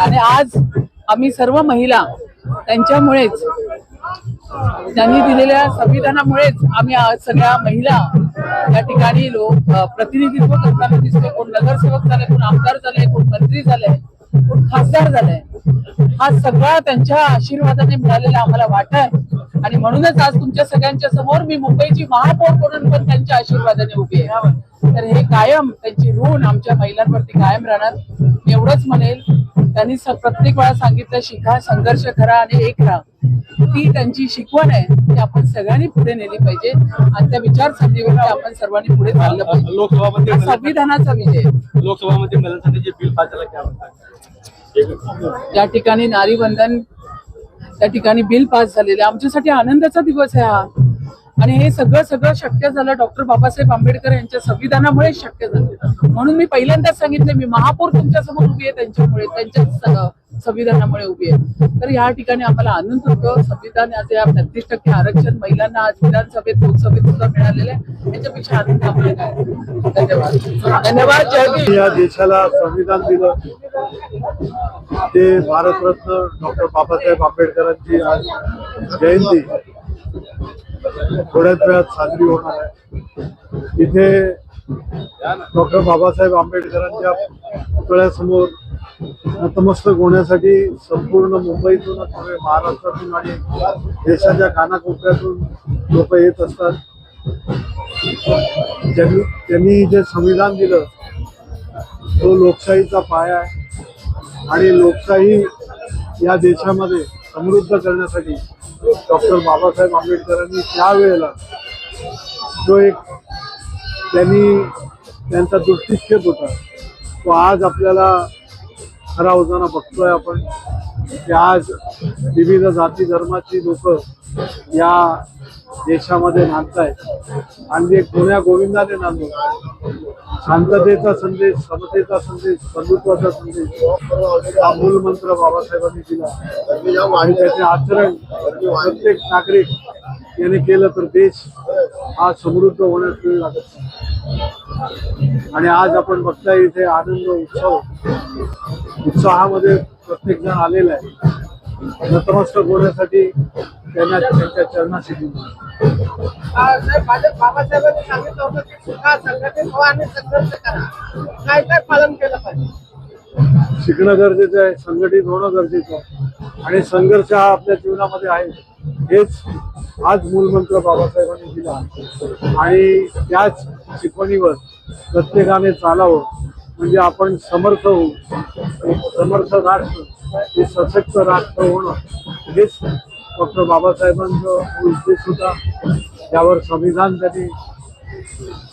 आणि आज आम्ही सर्व महिला त्यांच्यामुळेच, त्यांनी दिलेल्या संविधानामुळेच आम्ही सगळ्या महिला या ठिकाणी प्रतिनिधित्व करताना दिसतो. कोण नगरसेवक झाले, कोण आमदार झाले, कोण मंत्री झाले, कोण खासदार झाले. हा सगळा त्यांच्या आशीर्वादाने मिळालेला आम्हाला वाटा आहे आणि म्हणूनच आज तुमच्या सगळ्यांच्या समोर मी मुंबईची महापौर म्हणून पण त्यांच्या आशीर्वादाने उभी आहे. तर हे कायम त्यांची ऋण आमच्या महिलांवरती कायम राहणार. मी एवढंच म्हणेल, त्यांनी प्रत्येक वेळा सांगितलं, शिका, संघर्ष करा आणि एक राहा. ती त्यांची शिकवण आहे, ती आपण सगळ्यांनी पुढे नेली पाहिजे आणि त्या विचारसरणीवरती आपण सर्वांनी पुढे चाललं पाहिजे. लोकसभामध्ये संविधानाचा विजय. लोकसभामध्ये महिलांसाठी जे बिल पास झालं काय म्हणतात? या ठिकाणी नारी वंदन, त्या ठिकाणी बिल पास झालेले आमच्यासाठी आनंदाचा दिवस आहे हा. आणि हे सगळं शक्य झालं डॉक्टर बाबासाहेब आंबेडकर यांच्या संविधानामुळे शक्य झालं. म्हणून मी पहिल्यांदाच सांगितलं, मी महापौर तुमच्या समोर उभी आहे त्यांच्यामुळे, त्यांच्या संविधानामुळे उभी आहे. तर या ठिकाणी आम्हाला आनंद होतो. संविधानाचे 33% आरक्षण महिलांना आज विधानसभेत, लोकसभेत सुद्धा मिळालेलं आहे. याच्यापेक्षा आनंद आम्हाला काय. धन्यवाद. धन्यवाद. जय भीम. या देशाला संविधान दिलं ते भारतरत्न डॉक्टर बाबासाहेब आंबेडकरांची आज जयंती थोड्याच वेळात साजरी होणार आहे. इथे डॉक्टर बाबासाहेब आंबेडकरांच्या पुतळ्यासमोर नतमस्तक होण्यासाठी संपूर्ण मुंबईतूनच नव्हे, महाराष्ट्रातून आणि देशाच्या कानाकोपऱ्यातून लोक येत असतात. त्यांनी जे संविधान दिलं तो लोकशाहीचा पाया आहे आणि लोकशाही या देशामध्ये समृद्ध करण्यासाठी डॉक्टर बाबासाहेब आंबेडकरांनी त्यावेळेला जो एक त्यांचा दृष्टिक्षेप होता तो आज आपल्याला खरा होताना बघतोय आपण की आज विविध जाती धर्माची लोक या देशामध्ये नांदतायत आणि एक जुन्या गोविंदाने नांदतो. शांततेचा संदेश, समतेचा संदेश, बंधुत्वाचा संदेश हा मूल मंत्र बाबासाहेबांनी दिला आणि त्याचे आचरण प्रत्येक नागरिक याने केलं तर देश हा समृद्ध होण्यास वेळ लागत नाही. आणि आज आपण बघताय इथे आनंद उत्साहामध्ये प्रत्येक जण आलेला आहे. नतमस्तक होण्यासाठी त्यांच्या चरणाशी बाबासाहेबांनी सांगितलं होतं की शिका, संघटित व्हा आणि संघर्ष करा. काय काय पालन केलं पाहिजे? शिकणं गरजेचं आहे, संघटित होणं गरजेचं आहे आणि संघर्ष हा आपल्या जीवनामध्ये आहे. हेच आज मूलमंत्र बाबासाहेबांनी दिला आणि त्याच शिकवणीवर प्रत्येकाने चालावं म्हणजे आपण समर्थ होऊ. एक समर्थ राष्ट्र, हे सशक्त राष्ट्र होणं हेच डॉक्टर बाबासाहेबांचा उद्देश होता. यावर संविधान त्यांनी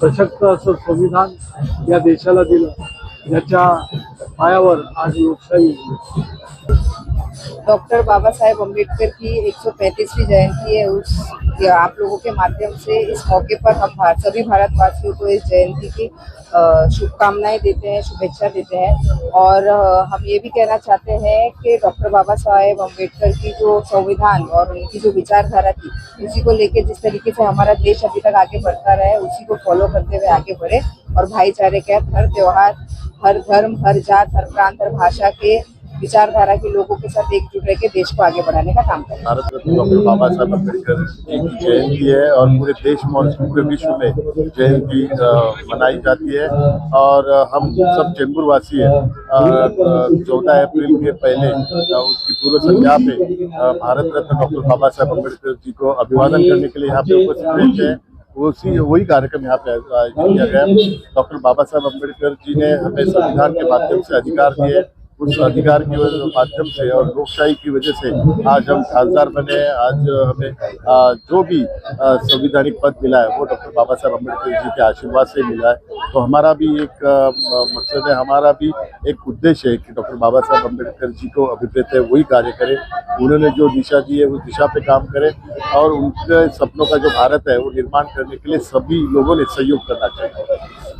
सशक्त असं संविधान या देशाला दिलं, ज्याच्या पायावर आज लोकशाही. डॉक्टर बाबा साहेब अम्बेडकर की 135वीं जयंती है। आप लोगों के माध्यम से इस मौके पर हम सभी भारतवासियों को इस जयंती की शुभकामनाएं देते हैं, शुभेच्छा देते हैं। और हम ये भी कहना चाहते हैं कि डॉक्टर बाबा साहेब अम्बेडकर की जो संविधान और उनकी जो विचारधारा थी, उसी को लेके जिस तरीके से हमारा देश अभी तक आगे बढ़ता रहा है, उसी को फॉलो करते हुए आगे बढ़े और भाईचारे के हर त्योहार, हर धर्म, हर जात, हर प्रांत, हर भाषा के विचारधारा के लोगों के साथ एकजुट रह के देश को आगे बढ़ाने का काम करें। भारत रत्न डॉक्टर बाबा साहब अम्बेडकर की जयंती है और पूरे देश में पूरे विश्व में जयंती मनाई जाती है और हम सब चेंबूर वासी हैं। 14 अप्रैल के पहले उसकी पूर्व संध्या पे भारत रत्न डॉक्टर बाबा साहब अम्बेडकर जी को अभिवादन करने के लिए यहाँ पे उपस्थित रहते हैं। वही कार्यक्रम यहाँ पे आयोजित किया गया। डॉक्टर बाबा साहब अम्बेडकर जी ने हमें संविधान के माध्यम से अधिकार दिए, उस अधिकार के माध्यम से और लोकशाही की वजह से आज हम खासदार बने। आज हमें जो भी संवैधानिक पद मिला है वो डॉक्टर बाबा साहब अम्बेडकर जी के आशीर्वाद से मिला है। तो हमारा भी एक मकसद है, हमारा भी एक उद्देश्य है कि डॉक्टर बाबा साहब अम्बेडकर जी को अभिप्रेत है वही कार्य करें। उन्होंने जो दिशा दी है उस दिशा पे काम करें और उनके सपनों का जो भारत है वो निर्माण करने के लिए सभी लोगों ने सहयोग करना चाहिए।